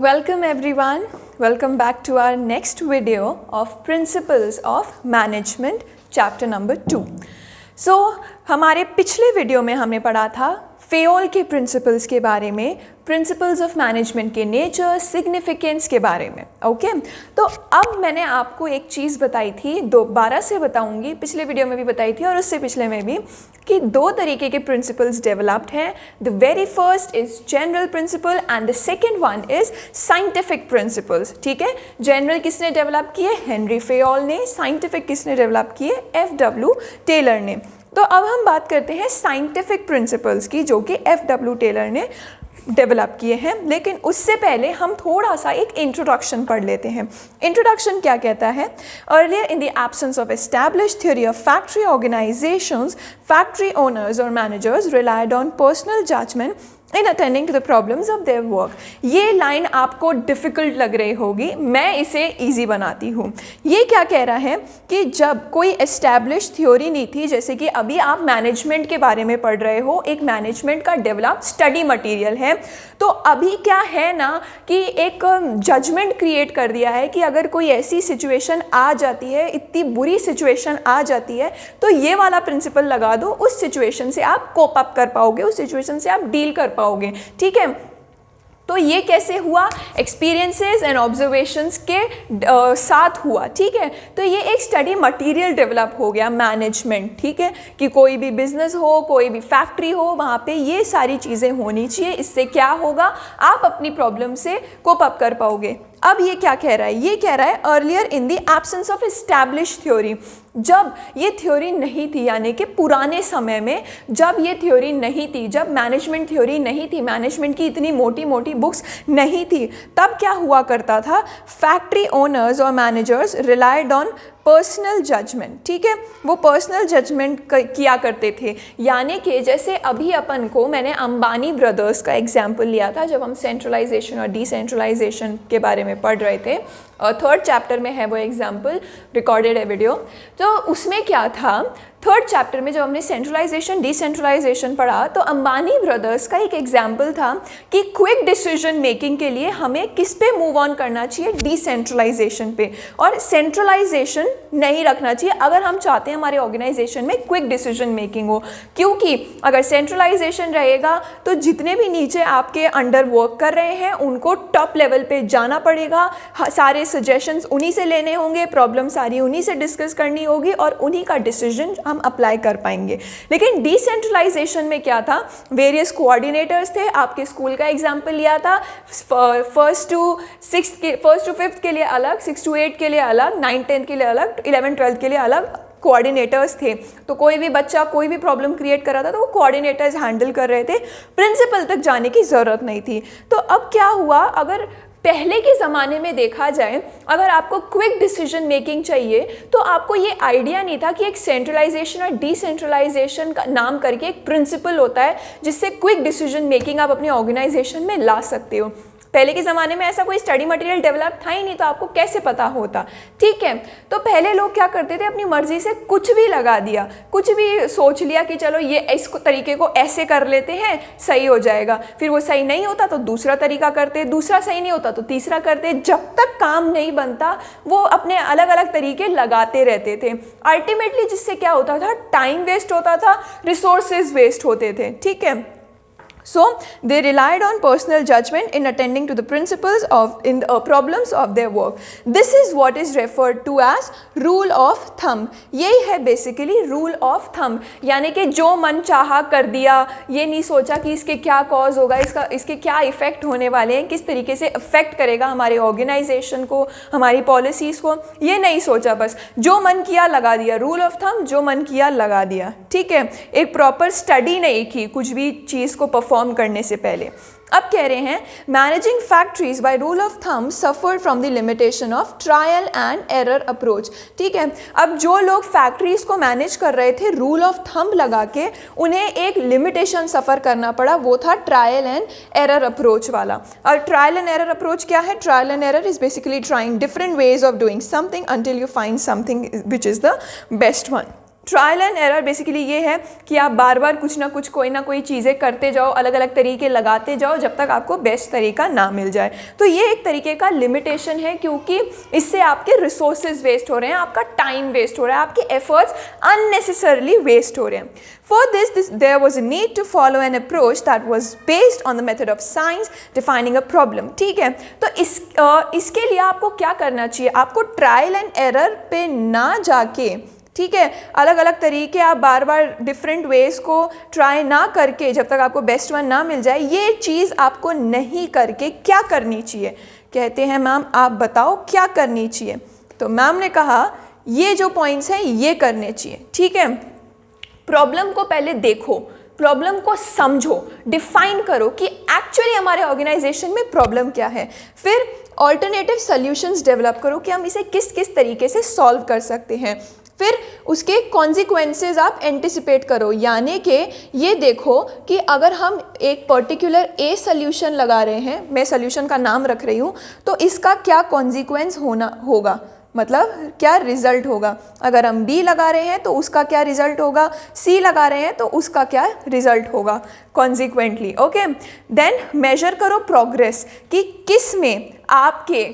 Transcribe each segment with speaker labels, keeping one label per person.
Speaker 1: Welcome everyone. Welcome back to our next video of Principles of Management chapter number 2. So हमारे पिछले video में हमने पढ़ा था फेयोल के प्रिंसिपल्स के बारे में, प्रिंसिपल्स ऑफ मैनेजमेंट के नेचर, सिग्निफिकेंस के बारे में. ओके तो अब मैंने आपको एक चीज़ बताई थी, दोबारा से बताऊंगी, पिछले वीडियो में भी बताई थी और उससे पिछले में भी, कि दो तरीके के प्रिंसिपल्स डेवलप्ड हैं. The very first is general principle and the second one is scientific principles. ठीक है, जनरल किसने डेवलप किए? हेनरी फेयोल ने. साइंटिफिक किसने डेवलप किए? एफ.डब्ल्यू. टेलर ने. तो अब हम बात करते हैं साइंटिफिक प्रिंसिपल्स की, जो कि एफ.डब्ल्यू. टेलर ने डेवलप किए हैं. लेकिन उससे पहले हम थोड़ा सा एक इंट्रोडक्शन पढ़ लेते हैं. इंट्रोडक्शन क्या कहता है? Earlier in the absence of established theory of factory organisations, factory owners और managers relied on personal judgement in attending to the problems of their work. ये लाइन आपको डिफ़िकल्ट लग रही होगी, मैं इसे ईजी बनाती हूँ. ये क्या कह रहा है कि जब कोई एस्टैब्लिश थ्योरी नहीं थी, जैसे कि अभी आप मैनेजमेंट के बारे में पढ़ रहे हो, एक मैनेजमेंट का डेवलप स्टडी मटेरियल है, तो अभी क्या है ना कि एक जजमेंट क्रिएट कर दिया है कि अगर कोई ऐसी सिचुएशन आ जाती है, इतनी बुरी सिचुएशन आ जाती है, तो ये वाला प्रिंसिपल लगा दो, उस सिचुएशन से आप कोप अप कर पाओगे, उस सिचुएशन से आप डील कर पाओगे. ठीक है, तो ये कैसे हुआ? एक्सपीरियंसेस एंड ऑब्जर्वेशंस के साथ हुआ. ठीक है, तो ये एक स्टडी मटेरियल डेवलप हो गया मैनेजमेंट. ठीक है, कि कोई भी बिजनेस हो, कोई भी फैक्ट्री हो, वहाँ पे ये सारी चीज़ें होनी चाहिए. इससे क्या होगा? आप अपनी प्रॉब्लम से कोप अप कर पाओगे. अब ये क्या कह रहा है? ये कह रहा है earlier in the absence of establish theory. जब ये थ्योरी नहीं थी, यानी कि पुराने समय में जब ये थ्योरी नहीं थी, जब मैनेजमेंट थ्योरी नहीं थी, मैनेजमेंट की इतनी मोटी मोटी बुक्स नहीं थी, तब क्या हुआ करता था? फैक्ट्री ओनर्स और managers relied on personal judgement. ठीक है, वो पर्सनल जजमेंट किया करते थे. यानी कि जैसे अभी अपन को, मैंने अंबानी ब्रदर्स का एग्जाम्पल लिया था जब हम सेंट्रलाइजेशन और डिसेंट्रलाइजेशन के बारे में पढ़ रहे थे. थर्ड चैप्टर में है वो एग्जाम्पल, रिकॉर्डेड है वीडियो. तो उसमें क्या था, थर्ड चैप्टर में जब हमने सेंट्रलाइजेशन डिसेंट्रलाइजेशन पढ़ा, तो अंबानी ब्रदर्स का एक एग्जाम्पल था कि क्विक डिसीजन मेकिंग के लिए हमें किस पे मूव ऑन करना चाहिए? डिसेंट्रलाइजेशन पे, और सेंट्रलाइजेशन नहीं रखना चाहिए अगर हम चाहते हैं हमारे ऑर्गेनाइजेशन में क्विक डिसीजन मेकिंग हो. क्योंकि अगर सेंट्रलाइजेशन रहेगा तो जितने भी नीचे आपके अंडर वर्क कर रहे हैं उनको टॉप लेवल पे जाना पड़ेगा, सारे सजेशंस उन्हीं से लेने होंगे, प्रॉब्लम सारी उन्हीं से डिस्कस करनी होगी और उन्हीं का डिसीजन हम अप्लाई कर पाएंगे. लेकिन डिसेंट्रलाइजेशन में क्या था? वेरियस कोऑर्डिनेटर्स थे. आपके स्कूल का एग्जांपल लिया था, फर्स्ट टू फिफ्थ के लिए अलग, 6 to 8 के लिए अलग, 9 10 के लिए अलग, 11 12 के लिए अलग कोऑर्डिनेटर्स थे. तो कोई भी बच्चा कोई भी प्रॉब्लम क्रिएट कर रहा था तो वो कोऑर्डिनेटर्स हैंडल कर रहे थे, प्रिंसिपल तक जाने की ज़रूरत नहीं थी. तो अब क्या हुआ? अगर पहले के ज़माने में देखा जाए, अगर आपको क्विक डिसीजन मेकिंग चाहिए तो आपको ये आइडिया नहीं था कि एक सेंट्रलाइजेशन और डिसेंट्रलाइजेशन का नाम करके एक प्रिंसिपल होता है जिससे क्विक डिसीजन मेकिंग आप अपने ऑर्गेनाइजेशन में ला सकते हो. पहले के ज़माने में ऐसा कोई स्टडी मटेरियल डेवलप था ही नहीं, तो आपको कैसे पता होता? ठीक है, तो पहले लोग क्या करते थे, अपनी मर्जी से कुछ भी लगा दिया, कुछ भी सोच लिया कि चलो ये इस तरीके को ऐसे कर लेते हैं, सही हो जाएगा. फिर वो सही नहीं होता तो दूसरा तरीका करते, दूसरा सही नहीं होता तो तीसरा करते. जब तक काम नहीं बनता वो अपने अलग अलग तरीके लगाते रहते थे. अल्टीमेटली जिससे क्या होता था? टाइम वेस्ट होता था, रिसोर्सेज वेस्ट होते थे. ठीक है, so they relied on personal judgment in attending to the principles of in the problems of their work. This is what is referred to as rule of thumb. यही है basically rule of thumb, यानी कि जो मन चाहा कर दिया, ये नहीं सोचा कि इसके क्या कॉज होगा, इसके क्या इफेक्ट होने वाले हैं, किस तरीके से अफेक्ट करेगा हमारे ऑर्गेनाइजेशन को, हमारी पॉलिसीज़ को, ये नहीं सोचा, बस जो मन किया लगा दिया. रूल ऑफ थंब, जो मन किया लगा दिया. ठीक है, एक प्रॉपर स्टडी नहीं की कुछ भी चीज़ को परफॉर्म करने से पहले. अब कह रहे हैं managing factories by rule of thumb suffered from the limitation of trial and error approach. ठीक है, अब जो लोग फैक्ट्रीज को मैनेज कर रहे थे रूल ऑफ थंब लगा के, उन्हें एक लिमिटेशन सफ़र करना पड़ा, वो था ट्रायल एंड एरर अप्रोच वाला. और ट्रायल एंड एरर अप्रोच क्या है? Trial and error is basically trying different ways of doing something until you find something which is the best one. Trial and error basically ये है कि आप बार बार कुछ ना कुछ कोई ना कोई चीज़ें करते जाओ, अलग अलग तरीके लगाते जाओ जब तक आपको बेस्ट तरीका ना मिल जाए। तो ये एक तरीके का लिमिटेशन है, क्योंकि इससे आपके रिसोर्सेज वेस्ट हो रहे हैं, आपका टाइम वेस्ट हो रहा है, आपके एफर्ट्स अननेसेसरली वेस्ट हो रहे हैं। For this there was a need to follow an approach that was based on the method of science defining a problem। ठीक है, तो इसके लिए आपको क्या करना चाहिए, आपको ट्रायल एंड एरर पे ना जाके, ठीक है, अलग अलग तरीके आप बार बार डिफरेंट वेज को ट्राई ना करके जब तक आपको बेस्ट वन ना मिल जाए, ये चीज़ आपको नहीं करके क्या करनी चाहिए। कहते हैं मैम आप बताओ क्या करनी चाहिए। तो मैम ने कहा ये जो पॉइंट्स हैं ये करने चाहिए। ठीक है, प्रॉब्लम को पहले देखो, प्रॉब्लम को समझो, डिफाइन करो कि एक्चुअली हमारे ऑर्गेनाइजेशन में प्रॉब्लम क्या है। फिर ऑल्टरनेटिव सॉल्यूशंस डेवलप करो कि हम इसे किस किस तरीके से सॉल्व कर सकते हैं। फिर उसके कॉन्सिक्वेंसेज आप एंटिसिपेट करो, यानी कि ये देखो कि अगर हम एक पर्टिकुलर ए सॉल्यूशन लगा रहे हैं, मैं सॉल्यूशन का नाम रख रही हूँ, तो इसका क्या कॉन्सिक्वेंस होगा, मतलब क्या रिजल्ट होगा। अगर हम बी लगा रहे हैं तो उसका क्या रिजल्ट होगा, सी लगा रहे हैं तो उसका क्या रिजल्ट होगा कॉन्सिक्वेंटली। ओके, देन मेजर करो प्रोग्रेस कि किस में आपके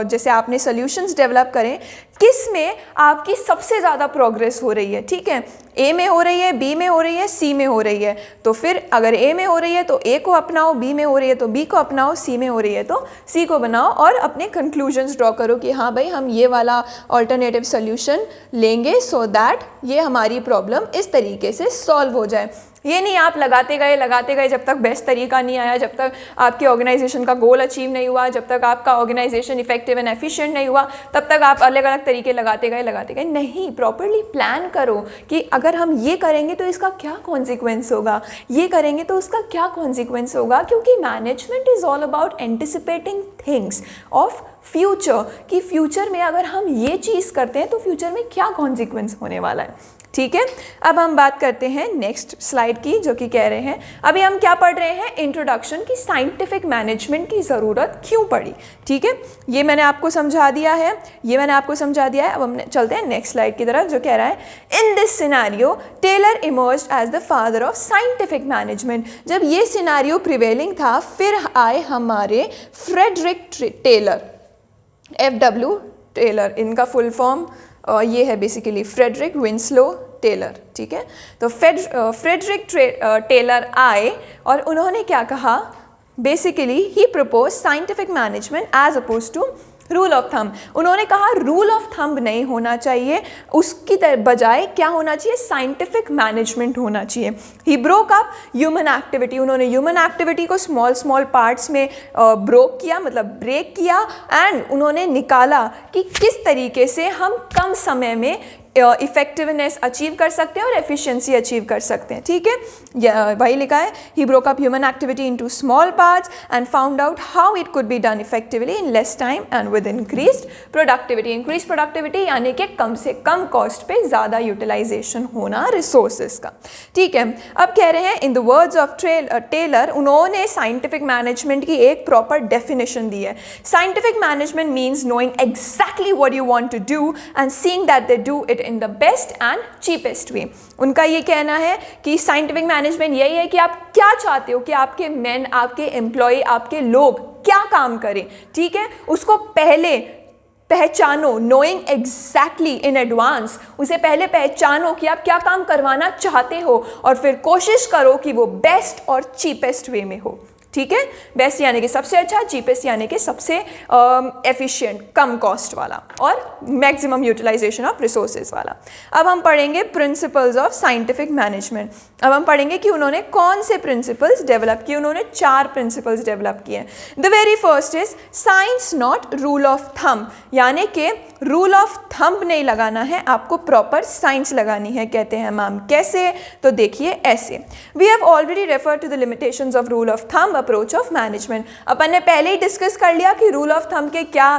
Speaker 1: जैसे आपने सॉल्यूशंस डेवलप करें, किस में आपकी सबसे ज़्यादा प्रोग्रेस हो रही है। ठीक है, ए में हो रही है, बी में हो रही है, सी में हो रही है, तो फिर अगर ए में हो रही है तो ए को अपनाओ, बी में हो रही है तो बी को अपनाओ, सी में हो रही है तो सी को बनाओ और अपने कंक्लूजन्स ड्रॉ करो कि हाँ भाई हम ये वाला ऑल्टरनेटिव सोल्यूशन लेंगे सो दैट ये हमारी प्रॉब्लम इस तरीके से सॉल्व हो जाए। ये नहीं आप लगाते गए जब तक बेस्ट तरीका नहीं आया, जब तक आपके ऑर्गेनाइजेशन का गोल अचीव नहीं हुआ, जब तक आपका ऑर्गेनाइजेशन इफेक्टिव एंड एफिशिएंट नहीं हुआ, तब तक आप अलग अलग तरीके लगाते गए। नहीं, प्रॉपरली प्लान करो कि अगर हम ये करेंगे तो इसका क्या कॉन्सिक्वेंस होगा, ये करेंगे तो उसका क्या कॉन्सिक्वेंस होगा, क्योंकि management is all about anticipating things of future, कि फ्यूचर में अगर हम ये चीज़ करते हैं तो फ्यूचर में क्या कॉन्सिक्वेंस होने वाला है। ठीक है, अब हम बात करते हैं नेक्स्ट स्लाइड की, जो कि कह रहे हैं अभी हम क्या पढ़ रहे हैं, इंट्रोडक्शन की साइंटिफिक मैनेजमेंट की ज़रूरत क्यों पड़ी। ठीक है, ये मैंने आपको समझा दिया है, अब हम चलते हैं नेक्स्ट स्लाइड की तरफ, जो कह रहा है in this scenario Taylor emerged as the father of scientific management. जब ये सिनेरियो प्रिवेलिंग था, फिर आए हमारे फ्रेडरिक टेलर, FW टेलर, इनका फुल फॉर्म ये है बेसिकली फ्रेडरिक विंस्लो टेलर। ठीक है, तो फ्रेडरिक टेलर आए और उन्होंने क्या कहा, बेसिकली ही propose scientific management as oppose to rule of thumb. उन्होंने कहा रूल ऑफ थंब नहीं होना चाहिए, उसकी बजाय क्या होना चाहिए, साइंटिफिक मैनेजमेंट होना चाहिए। He broke up human activity, उन्होंने ह्यूमन एक्टिविटी को स्मॉल पार्ट्स में ब्रोक किया, मतलब ब्रेक किया, एंड उन्होंने निकाला कि किस तरीके से हम कम समय में इफेक्टिवनेस अचीव कर सकते हैं और एफिशिएंसी अचीव कर सकते हैं। ठीक है, वही लिखा है, he broke up human activity into small parts and found out how it could be done effectively in less time and with increased productivity. Increase productivity यानी कि कम से कम कॉस्ट पे ज़्यादा यूटिलाइजेशन होना रिसोर्सेज का। ठीक है, अब कह रहे हैं in the words of Taylor, उन्होंने साइंटिफिक मैनेजमेंट की एक प्रॉपर डेफिनेशन दी है। Scientific management means knowing exactly what you want to do and seeing that they do it in the best and cheapest way. उनका ये कहना है कि साइंटिफिक मैनेजमेंट यही है कि आप क्या चाहते हो कि आपके मैन, आपके एम्प्लॉय, आपके लोग क्या काम करें। ठीक है, उसको पहले पहचानो, नोइंग एग्जैक्टली इन एडवांस, उसे पहले पहचानो कि आप क्या काम करवाना चाहते हो और फिर कोशिश करो कि वो बेस्ट और चीपेस्ट वे में हो। ठीक है, बेस्ट यानी कि सबसे अच्छा, चीपेस्ट यानी कि सबसे एफिशिएंट, कम कॉस्ट वाला और मैक्सिमम यूटिलाइजेशन ऑफ रिसोर्सेज वाला। अब हम पढ़ेंगे प्रिंसिपल्स ऑफ साइंटिफिक मैनेजमेंट। अब हम पढ़ेंगे कि उन्होंने कौन से प्रिंसिपल्स डेवलप किए। उन्होंने 4 प्रिंसिपल्स डेवलप किए। The very first is science not rule of thumb, यानी कि रूल ऑफ थंब नहीं लगाना है, आपको प्रॉपर साइंस लगानी है। कहते हैं मैम कैसे, तो देखिए ऐसे, we have already refer to the limitations of rule of thumb approach of management. अपन ने पहले ही डिस्कस कर लिया कि रूल ऑफ थंब के क्या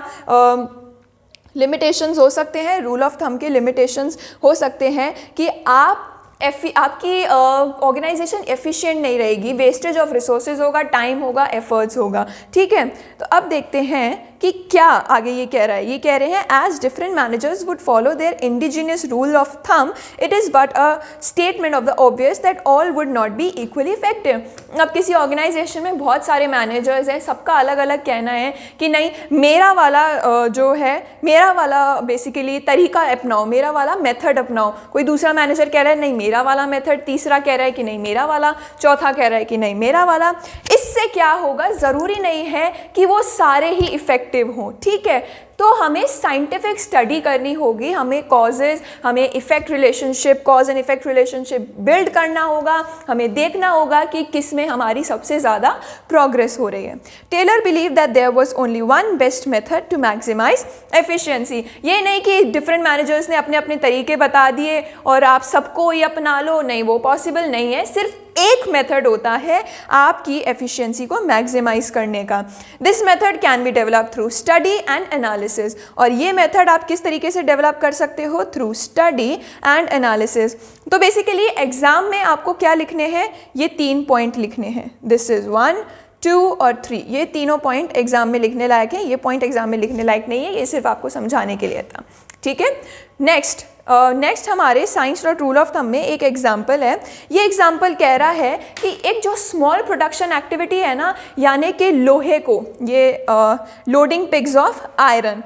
Speaker 1: लिमिटेशंस हो सकते हैं। रूल ऑफ थंब के लिमिटेशंस हो सकते हैं कि आप आपकी ऑर्गेनाइजेशन एफिशिएंट नहीं रहेगी, वेस्टेज ऑफ रिसोर्सेज होगा, टाइम होगा, एफर्ट्स होगा। ठीक है, तो अब देखते हैं कि क्या आगे ये कह रहा है। ये कह रहे हैं as different managers would follow their indigenous rule of thumb it is but a statement of the obvious that all would not be equally effective. अब किसी ऑर्गेनाइजेशन में बहुत सारे मैनेजर्स हैं, सबका अलग अलग कहना है कि नहीं मेरा वाला जो है, मेरा वाला बेसिकली तरीका अपनाओ, मेरा वाला मेथड अपनाओ। कोई दूसरा मैनेजर कह रहा है नहीं मेरा वाला मेथड, तीसरा कह रहा है कि नहीं मेरा वाला, चौथा कह रहा है कि नहीं मेरा वाला। इससे क्या होगा, ज़रूरी नहीं है कि वो सारे ही इफेक्टिव हों। ठीक है, तो हमें साइंटिफिक स्टडी करनी होगी, हमें कॉजेज, हमें effect relationship, cause and effect relationship build करना होगा, हमें देखना होगा कि किस में हमारी सबसे ज़्यादा प्रोग्रेस हो रही है। Taylor believe that there was only one best method to maximise efficiency. ये नहीं कि डिफरेंट मैनेजर्स ने अपने अपने तरीके बता दिए और आप सबको ही अपना लो, नहीं वो पॉसिबल नहीं है। सिर्फ एक मेथड होता है आपकी एफिशिएंसी को मैक्सिमाइज करने का। This method can be develop through study and analysis. और ये मेथड आप किस तरीके से डेवलप कर सकते हो, थ्रू स्टडी एंड एनालिसिस। तो बेसिकली एग्जाम में आपको क्या लिखने हैं, ये 3 पॉइंट लिखने हैं। दिस इज 1, 2 और 3, ये तीनों पॉइंट एग्जाम में लिखने लायक हैं। ये पॉइंट एग्जाम में लिखने लायक नहीं है, ये सिर्फ आपको समझाने के लिए था। ठीक है, नेक्स्ट हमारे science dot rule of thumb में एक एग्जाम्पल है। ये एग्जाम्पल कह रहा है कि एक जो स्मॉल प्रोडक्शन एक्टिविटी है ना, यानी कि लोहे को, ये loading pigs of iron,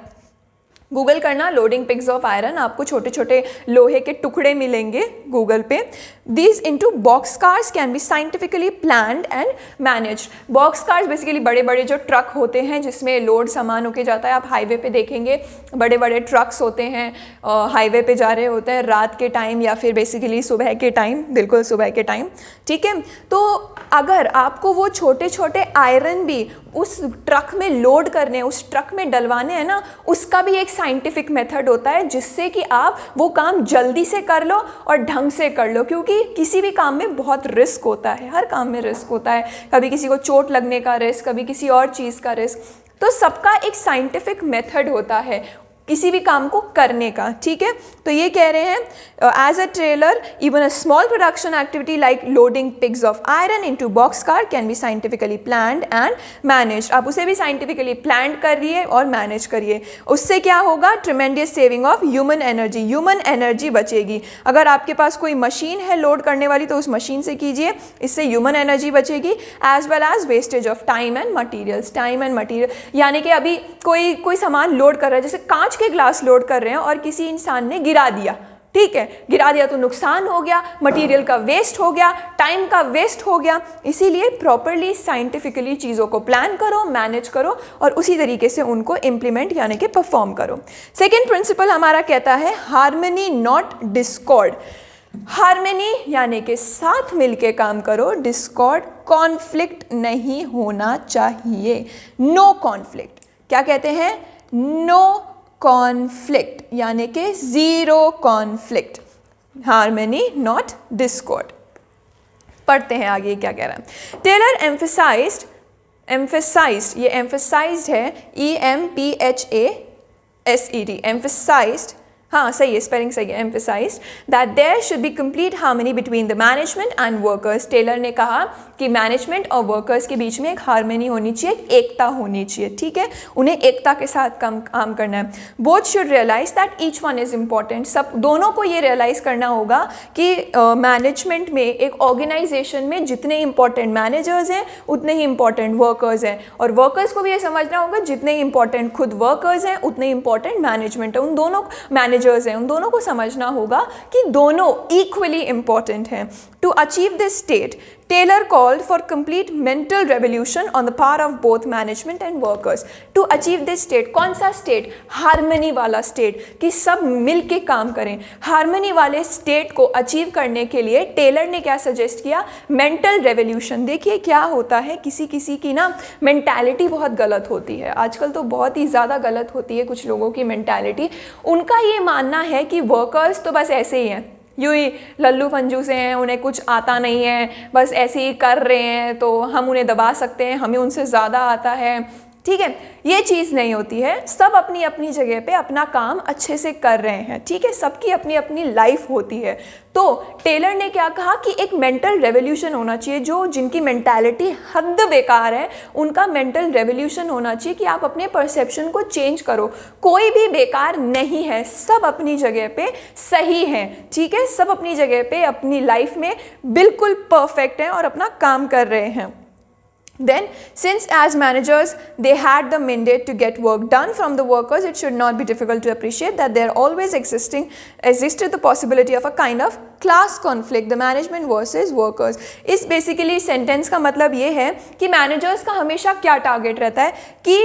Speaker 1: Google करना लोडिंग पिग्स ऑफ आयरन, आपको छोटे छोटे लोहे के टुकड़े मिलेंगे गूगल पे। These into box cars can be scientifically planned and managed. Box cars basically बड़े बड़े जो ट्रक होते हैं जिसमें लोड सामान होके जाता है। आप हाईवे पे देखेंगे बड़े बड़े ट्रक्स होते हैं, हाईवे पे जा रहे होते हैं रात के टाइम या फिर बेसिकली सुबह के टाइम, बिल्कुल सुबह के टाइम। ठीक है, तो अगर आपको वो छोटे छोटे आयरन भी उस ट्रक में लोड करने, उस ट्रक में डलवाने हैं ना, उसका भी एक साइंटिफिक मेथड होता है जिससे कि आप वो काम जल्दी से कर लो और ढंग से कर लो। क्योंकि किसी भी काम में बहुत रिस्क होता है, हर काम में रिस्क होता है, कभी किसी को चोट लगने का रिस्क, कभी किसी और चीज़ का रिस्क। तो सबका एक साइंटिफिक मेथड होता है किसी भी काम को करने का। ठीक है, तो ये कह रहे हैं as a trailer even a small production activity like loading pigs of iron into box car can be scientifically planned and managed. आप उसे भी साइंटिफिकली प्लान करिए और मैनेज करिए। उससे क्या होगा, tremendous saving of human energy, human energy बचेगी। अगर आपके पास कोई मशीन है लोड करने वाली तो उस मशीन से कीजिए, इससे ह्यूमन एनर्जी बचेगी, as well as wastage of time and materials. Time and material यानी कि अभी कोई सामान लोड कर रहा है, जैसे कांच के ग्लास लोड कर रहे हैं और किसी इंसान ने गिरा दिया। ठीक है, गिरा दिया तो नुकसान हो गया, मटेरियल का वेस्ट हो गया, टाइम का वेस्ट हो गया। इसीलिए प्रॉपरली साइंटिफिकली चीज़ों को प्लान करो, मैनेज करो और उसी तरीके से उनको इम्प्लीमेंट यानी कि परफॉर्म करो। सेकेंड प्रिंसिपल हमारा कहता है हार्मनी नॉट डिस्कॉर्ड। हार्मनी यानी कि साथ मिलके काम करो, डिस्कॉर्ड कॉन्फ्लिक्ट नहीं होना चाहिए। नो कॉन्फ्लिक्ट, क्या कहते हैं, नो कॉन्फ्लिक्ट यानी कि zero conflict, harmony not discord. पढ़ते हैं आगे क्या कह रहा है। टेलर एम्फेसाइज्ड, ये एम्फेसाइज्ड है EMPHASED, एम्फेसाइज्ड, हाँ सही है, स्पेलिंग सही है, emphasised that there should be complete harmony between the management and workers. टेलर ने कहा कि मैनेजमेंट और वर्कर्स के बीच में एक हार्मनी होनी चाहिए, एक एकता होनी चाहिए। ठीक है, उन्हें एकता के साथ काम करना है। Both should realise that each one is important. सब दोनों को ये रियलाइज करना होगा कि मैनेजमेंट में, एक ऑर्गेनाइजेशन में जितने इंपॉर्टेंट मैनेजर्स हैं उतने ही इंपॉर्टेंट वर्कर्स हैं, और वर्कर्स को भी ये समझना होगा जितने इंपॉर्टेंट खुद वर्कर्स हैं उतने इंपॉर्टेंट मैनेजमेंट है। उन दोनों मैनेजर्स हैं, उन दोनों को समझना होगा कि दोनों इक्वली इंपॉर्टेंट हैं। To achieve this state Taylor called for complete mental revolution on the part of both management and workers. To achieve this state, कौन सा स्टेट, हार्मनी वाला स्टेट, कि सब मिल के काम करें। हार्मनी वाले स्टेट को अचीव करने के लिए टेलर ने क्या सजेस्ट किया, मेंटल रेवोल्यूशन। देखिए क्या होता है, किसी किसी की ना मेंटालिटी बहुत गलत होती है, आजकल तो बहुत ही ज़्यादा गलत होती है कुछ लोगों की मेंटालिटी। उनका ये मानना है कि वर्कर्स तो बस ऐसे ही हैं, यूँ ही लल्लू पंजू से हैं, उन्हें कुछ आता नहीं है, बस ऐसे ही कर रहे हैं तो हम उन्हें दबा सकते हैं, हमें उनसे ज़्यादा आता है, ठीक है, ये चीज़ नहीं होती है। सब अपनी अपनी जगह पे अपना काम अच्छे से कर रहे हैं, ठीक है, सबकी अपनी अपनी लाइफ होती है। तो टेलर ने क्या कहा कि एक मेंटल रेवोल्यूशन होना चाहिए, जो जिनकी मेंटालिटी हद बेकार है उनका मेंटल रेवोल्यूशन होना चाहिए कि आप अपने परसेप्शन को चेंज करो। कोई भी बेकार नहीं है, सब अपनी जगह पे सही है, ठीक है, सब अपनी जगह पे अपनी लाइफ में बिल्कुल परफेक्ट हैं और अपना काम कर रहे हैं। Then, since as managers they had the mandate to get work done from the workers, it should not be difficult to appreciate that there always existed the possibility of a kind of class conflict, the management versus workers. इस basically sentence का मतलब ये है कि managers का हमेशा क्या target रहता है कि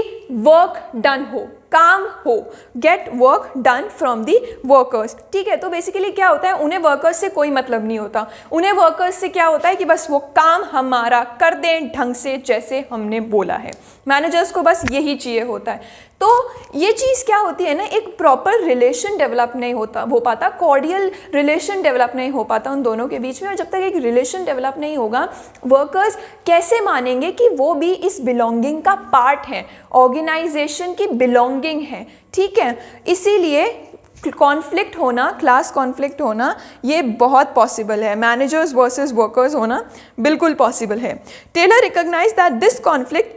Speaker 1: work done हो, काम हो, get work done from the workers, ठीक है। तो बेसिकली क्या होता है, उन्हें वर्कर्स से कोई मतलब नहीं होता, उन्हें वर्कर्स से क्या होता है कि बस वो काम हमारा कर दें ढंग से जैसे हमने बोला है। मैनेजर्स को बस यही चाहिए होता है। तो ये चीज़ क्या होती है ना, एक प्रॉपर रिलेशन डेवलप नहीं हो पाता, कॉर्डियल रिलेशन डेवलप नहीं हो पाता उन दोनों के बीच में। और जब तक एक रिलेशन डेवलप नहीं होगा, वर्कर्स कैसे मानेंगे कि वो भी इस बिलोंगिंग का पार्ट है, ऑर्गेनाइजेशन की बिलोंगिंग है, ठीक है। इसीलिए कॉन्फ्लिक्ट होना, क्लास कॉन्फ्लिक्ट होना ये बहुत पॉसिबल है, मैनेजर्स वर्सेस वर्कर्स होना बिल्कुल पॉसिबल है। Taylor recognise that this conflict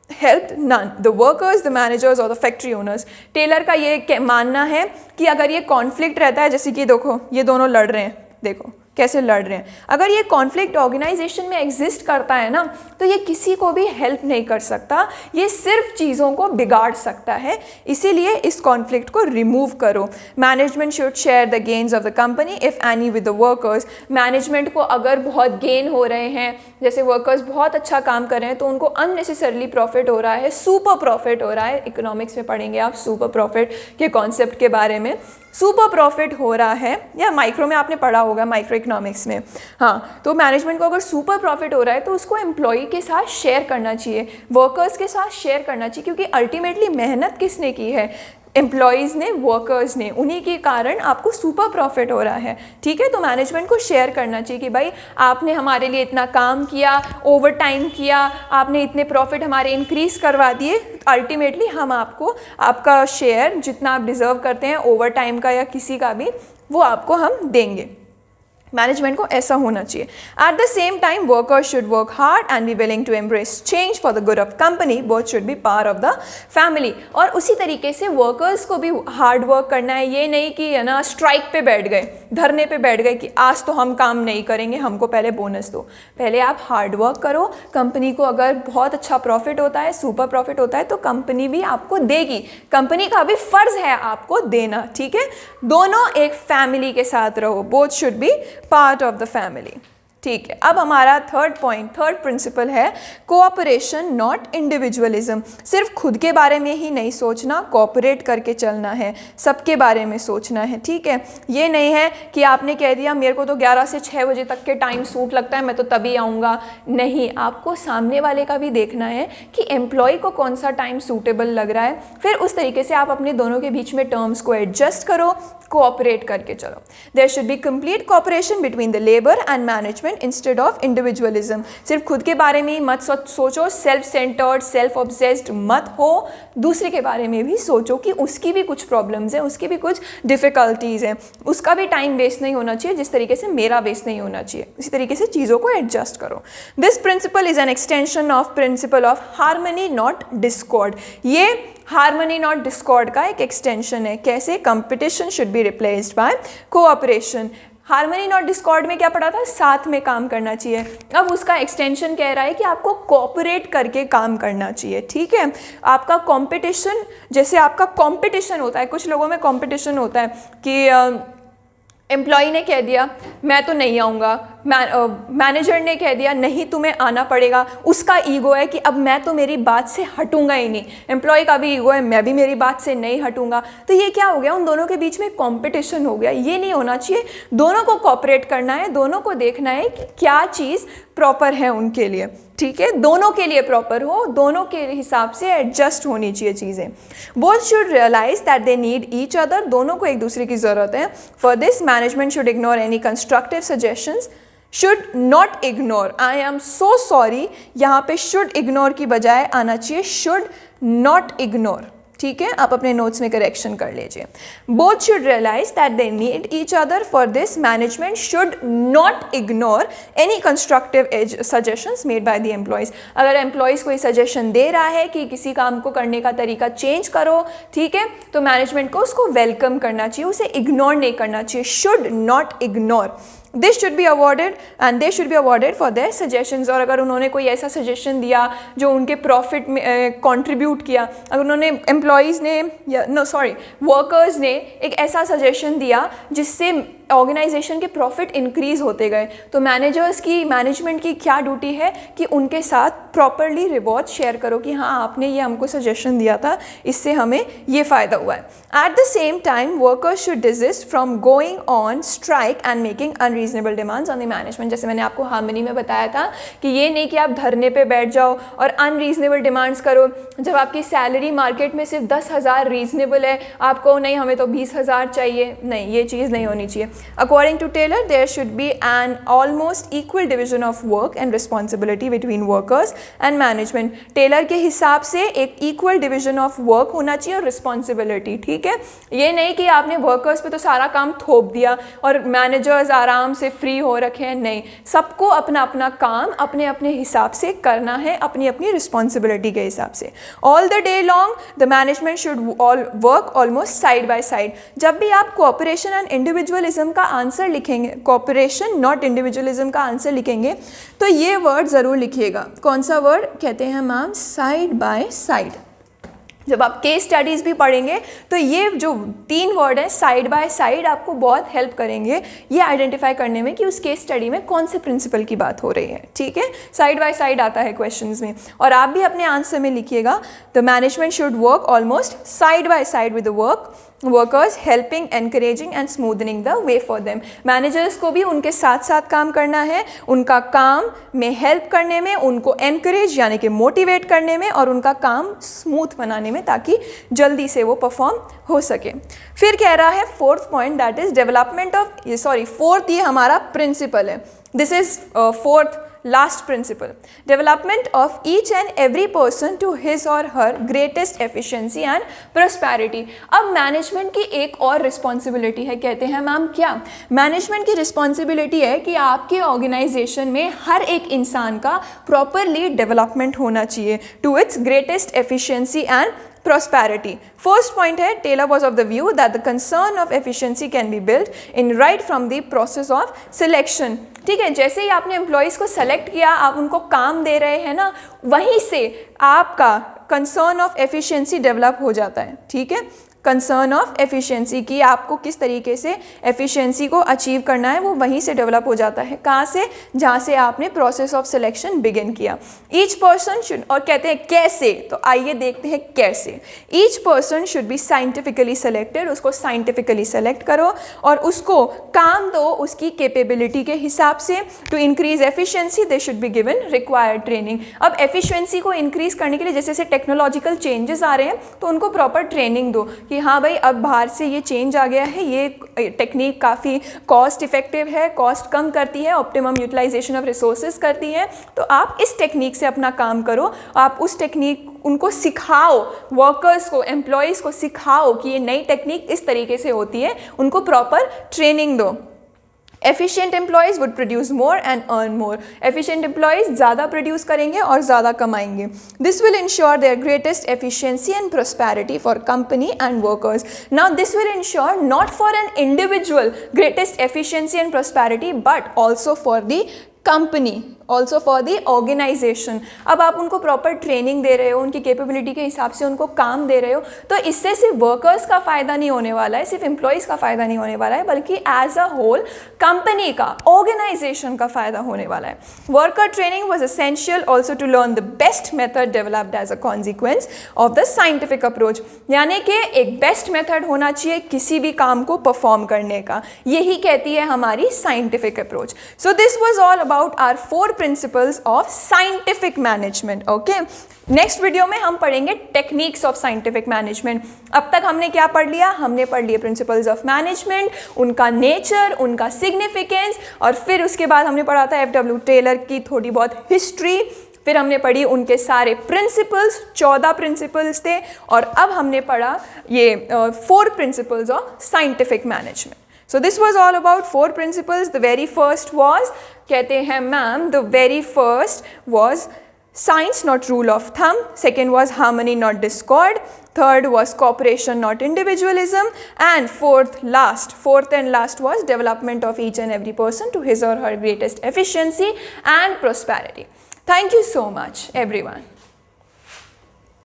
Speaker 1: helped none, the workers, the managers or the factory owners. Taylor का ये मानना है कि अगर ये कॉन्फ्लिक्ट रहता है, जैसे कि देखो ये दोनों लड़ रहे हैं, देखो कैसे लड़ रहे हैं, अगर ये कॉन्फ्लिक्ट ऑर्गेनाइजेशन में एग्जिस्ट करता है ना, तो ये किसी को भी हेल्प नहीं कर सकता, ये सिर्फ चीज़ों को बिगाड़ सकता है। इसीलिए इस कॉन्फ्लिक्ट को रिमूव करो। Management should share the gains of the company if any with the workers. Management को अगर बहुत गेन हो रहे हैं, जैसे वर्कर्स बहुत अच्छा काम कर रहे हैं, तो उनको अननेसेसरली प्रॉफिट हो रहा है, सुपर प्रॉफिट हो रहा है। इकोनॉमिक्स में पढ़ेंगे आप सुपर प्रॉफिट के कॉन्सेप्ट के बारे में। सुपर प्रॉफिट हो रहा है, या माइक्रो में आपने पढ़ा होगा, माइक्रो इकोनॉमिक्स में, हाँ। तो मैनेजमेंट को अगर सुपर प्रॉफिट हो रहा है तो उसको एम्प्लॉई के साथ शेयर करना चाहिए, वर्कर्स के साथ शेयर करना चाहिए, क्योंकि अल्टीमेटली मेहनत किसने की है, एम्प्लॉयज़ ने, वर्कर्स ने, उन्हीं के कारण आपको सुपर प्रॉफिट हो रहा है, ठीक है। तो मैनेजमेंट को शेयर करना चाहिए कि भाई आपने हमारे लिए इतना काम किया, ओवर टाइम किया, आपने इतने प्रॉफिट हमारे इंक्रीज़ करवा दिए, अल्टीमेटली हम आपको आपका शेयर जितना आप डिज़र्व करते हैं ओवर टाइम का या किसी का भी, वो आपको हम देंगे। मैनेजमेंट को ऐसा होना चाहिए। At the same time workers should work hard and be willing to embrace change for the good of company, both should be part of the family. और उसी तरीके से वर्कर्स को भी हार्ड वर्क करना है, ये नहीं कि है ना स्ट्राइक पे बैठ गए, धरने पे बैठ गए कि आज तो हम काम नहीं करेंगे, हमको पहले बोनस दो। पहले आप हार्ड वर्क करो, कंपनी को अगर बहुत अच्छा प्रॉफिट होता है, सुपर प्रॉफिट होता है, तो कंपनी भी आपको देगी, कंपनी का भी फर्ज है आपको देना, ठीक है। दोनों एक फैमिली के साथ रहो, both should be part of the family, ठीक है। अब हमारा थर्ड पॉइंट, थर्ड प्रिंसिपल है कोऑपरेशन नॉट इंडिविजुअलिज्म। सिर्फ खुद के बारे में ही नहीं सोचना, कोऑपरेट करके चलना है, सबके बारे में सोचना है, ठीक है। ये नहीं है कि आपने कह दिया मेरे को तो 11 से 6 बजे तक के टाइम सूट लगता है, मैं तो तभी आऊँगा, नहीं, आपको सामने वाले का भी देखना है कि एम्प्लॉय को कौन सा टाइम सूटेबल लग रहा है, फिर उस तरीके से आप अपने दोनों के बीच में टर्म्स को एडजस्ट करो, कोऑपरेट करके चलो। There should be complete cooperation between the labour and management instead of individualism. सिर्फ खुद के बारे में ही मत सोचो, सेल्फ सेंटर्ड, सेल्फ ऑब्सेस्ड मत हो, दूसरे के बारे में भी सोचो कि उसकी भी कुछ प्रॉब्लम्स हैं, उसकी भी कुछ डिफ़िकल्टीज़ हैं, उसका भी टाइम वेस्ट नहीं होना चाहिए जिस तरीके से मेरा वेस्ट नहीं होना चाहिए। इसी तरीके से चीज़ों को एडजस्ट करो। This principle is an extension of principle of harmony not Discord. ये हार्मनी नॉट डिस्कॉर्ड का एक एक्सटेंशन है। कैसे? Competition should be replaced by cooperation. Harmony not Discord में क्या पढ़ा था? साथ में काम करना चाहिए। अब उसका एक्सटेंशन कह रहा है कि आपको कोऑपरेट करके काम करना चाहिए, ठीक है। आपका कंपटीशन, जैसे आपका कंपटीशन होता है, कुछ लोगों में कंपटीशन होता है कि एम्प्लॉई ने कह दिया मैं तो नहीं आऊँगा, मैनेजर ने कह दिया नहीं तुम्हें आना पड़ेगा, उसका ईगो है कि अब मैं तो मेरी बात से हटूंगा ही नहीं, एम्प्लॉय का भी ईगो है मैं भी मेरी बात से नहीं हटूंगा। तो ये क्या हो गया? उन दोनों के बीच में कंपटीशन हो गया। ये नहीं होना चाहिए, दोनों को कोऑपरेट करना है, दोनों को देखना है कि क्या चीज़ प्रॉपर है उनके लिए, ठीक है, दोनों के लिए प्रॉपर हो, दोनों के हिसाब से एडजस्ट होनी चाहिए चीज़ें। Both should realise that they need each other, दोनों को एक दूसरे की ज़रूरत है। For this management should ignore any constructive suggestions, should not ignore, I am so sorry, यहाँ पे शुड इग्नोर की बजाय आना चाहिए शुड नॉट इग्नोर। ठीक है, आप अपने नोट्स में करेक्शन कर लीजिए। Both should realise that they need each other, for this management should not ignore any constructive suggestions made by the employees. अगर एम्प्लॉयज़ कोई सजेशन दे रहा है कि किसी काम को करने का तरीका चेंज करो, ठीक है, तो मैनेजमेंट को उसको वेलकम करना चाहिए, उसे इग्नोर नहीं करना चाहिए। Should not ignore, this should be awarded and they should be awarded for their suggestions. और अगर उन्होंने कोई ऐसा सजेशन दिया जो उनके प्रॉफिट में कंट्रीब्यूट किया, अगर उन्होंने एम्प्लॉयज़ ने या नो सॉरी वर्कर्स ने एक ऐसा सजेशन दिया जिससे ऑर्गेनाइजेशन के प्रॉफिट इंक्रीज होते गए, तो मैनेजर्स की, मैनेजमेंट की क्या ड्यूटी है कि उनके साथ प्रॉपरली रिवॉर्ड शेयर करो कि हाँ आपने ये हमको सजेशन दिया था, इससे हमें ये फ़ायदा हुआ है। Eight the same time workers should desist from going on strike and making unreasonable demands on the management. जैसे मैंने आपको हार्मनी में बताया था कि ये नहीं कि आप धरने पे बैठ जाओ और अनरीजनेबल डिमांड्स करो। जब आपकी सैलरी मार्केट में सिर्फ 10,000 रीजनेबल है, आपको नहीं हमें तो 20,000 चाहिए, नहीं, ये चीज़ नहीं होनी चाहिए। According to Taylor, there should be an almost equal division of work and responsibility between workers and management. Taylor के हिसाब से एक equal division of work होना चाहिए और responsibility, ठीक है। ये नहीं कि आपने workers पे तो सारा काम थोप दिया और managers आराम से free हो रखे हैं, नहीं, सबको अपना अपना काम अपने अपने हिसाब से करना है, अपनी अपनी responsibility के हिसाब से। All the day long, the management should all work almost side by side. जब भी आप cooperation and individualism का आंसर लिखेंगे, कॉपरेशन नॉट इंडिविजुअलिज्म का आंसर लिखेंगे, तो ये वर्ड ज़रूर लिखिएगा। कौन सा वर्ड कहते हैं मैम? Side by side. जब आप केस स्टडीज़ भी पढ़ेंगे तो ये जो 3 वर्ड हैं साइड बाय साइड आपको बहुत हेल्प करेंगे ये आइडेंटिफाई करने में कि उस केस स्टडी में कौन से प्रिंसिपल की बात हो रही है। ठीक है, साइड बाय साइड आता है क्वेश्चंस में, और आप भी अपने आंसर में लिखिएगा the management should work almost side by side with the workers, helping, encouraging and smoothening the way for them. Managers को भी उनके साथ साथ काम करना है, उनका काम में हेल्प करने में, उनको एनकरेज यानी कि मोटिवेट करने में, और उनका काम स्मूथ बनाने में, ताकि जल्दी से वो परफॉर्म हो सके। फिर कह रहा है 4th point, that is development of, fourth ये हमारा प्रिंसिपल है, this is 4th last principle, development of each and every person to his or her greatest efficiency and prosperity। अब मैनेजमेंट की एक और रिस्पॉन्सिबिलिटी है, कहते हैं मैम क्या? मैनेजमेंट की रिस्पॉन्सिबिलिटी है कि आपके ऑर्गेनाइजेशन में हर एक इंसान का प्रॉपरली डेवलपमेंट होना चाहिए to its greatest efficiency and prosperity. First point है, Taylor was of the view that the concern of efficiency can be built in right from the process of selection। ठीक है, जैसे ही आपने एम्प्लॉयज़ को select किया, आप उनको काम दे रहे हैं ना, वहीं से आपका कंसर्न ऑफ एफिशिएंसी डेवलप हो जाता है। ठीक है, कंसर्न ऑफ एफिशिएंसी की आपको किस तरीके से एफिशिएंसी को अचीव करना है, वो वहीं से डेवलप हो जाता है। कहाँ से? जहाँ से आपने प्रोसेस ऑफ सिलेक्शन बिगिन किया। ईच पर्सन शुड, और कहते हैं कैसे, तो आइए देखते हैं कैसे। Each person should be scientifically selected, उसको साइंटिफिकली सेलेक्ट करो और उसको काम दो उसकी कैपेबिलिटी के हिसाब से। To increase efficiency they should be given required training. अब एफिशिएंसी को इंक्रीज करने के लिए जैसे जैसे टेक्नोलॉजिकल चेंजेस आ रहे हैं, तो उनको प्रॉपर ट्रेनिंग दो कि हाँ भाई अब बाहर से ये चेंज आ गया है, ये टेक्निक काफ़ी कॉस्ट इफेक्टिव है, कॉस्ट कम करती है, ऑप्टिमम यूटिलाइजेशन ऑफ रिसोर्सेज करती है, तो आप इस टेक्निक से अपना काम करो। आप उस टेक्निक उनको सिखाओ, वर्कर्स को, एम्प्लॉयज़ को सिखाओ कि ये नई टेक्निक इस तरीके से होती है, उनको प्रॉपर ट्रेनिंग दो। Efficient employees would produce more and earn more. Efficient employees ज़्यादा प्रोड्यूस करेंगे और ज़्यादा कमाएंगे। This will ensure their greatest efficiency and prosperity for company and workers. Now this will ensure not for an individual greatest efficiency and prosperity but also for the company, also for the organisation. अब आप उनको proper training दे रहे हो, उनकी capability के हिसाब से उनको काम दे रहे हो, तो इससे सिर्फ वर्कर्स का फ़ायदा नहीं होने वाला है, सिर्फ एम्प्लॉयज़ का फ़ायदा नहीं होने वाला है, बल्कि एज अ होल कंपनी का, ऑर्गेनाइजेशन का फ़ायदा होने वाला है। Worker training was essential also to learn the best method developed as a consequence of the scientific approach. यानी कि एक बेस्ट मेथड होना चाहिए किसी भी काम को परफॉर्म करने का, यही कहती है हमारी scientific approach. So this was all about our 4 principles of scientific management. Okay, next video में हम पढ़ेंगे टेक्निक्स ऑफ साइंटिफिक मैनेजमेंट. अब तक हमने क्या पढ़ लिया? हमने पढ़ लिए प्रिंसिपल्स ऑफ मैनेजमेंट, उनका नेचर, उनका सिग्निफिकेंस, और फिर उसके बाद हमने पढ़ा था F.W. टेलर की थोड़ी बहुत हिस्ट्री. फिर हमने पढ़ी उनके सारे प्रिंसिपल्स, 14 प्रिंसिपल्स थे. और अब हमने पढ़ा ये 4 principles of scientific management. So this was all about 4 principles. The very first was, कहते हैं ma'am, the very first was science not rule of thumb. Second was harmony not discord. Third was cooperation not individualism. And fourth and last was development of each and every person to his or her greatest efficiency and prosperity. Thank you so much everyone.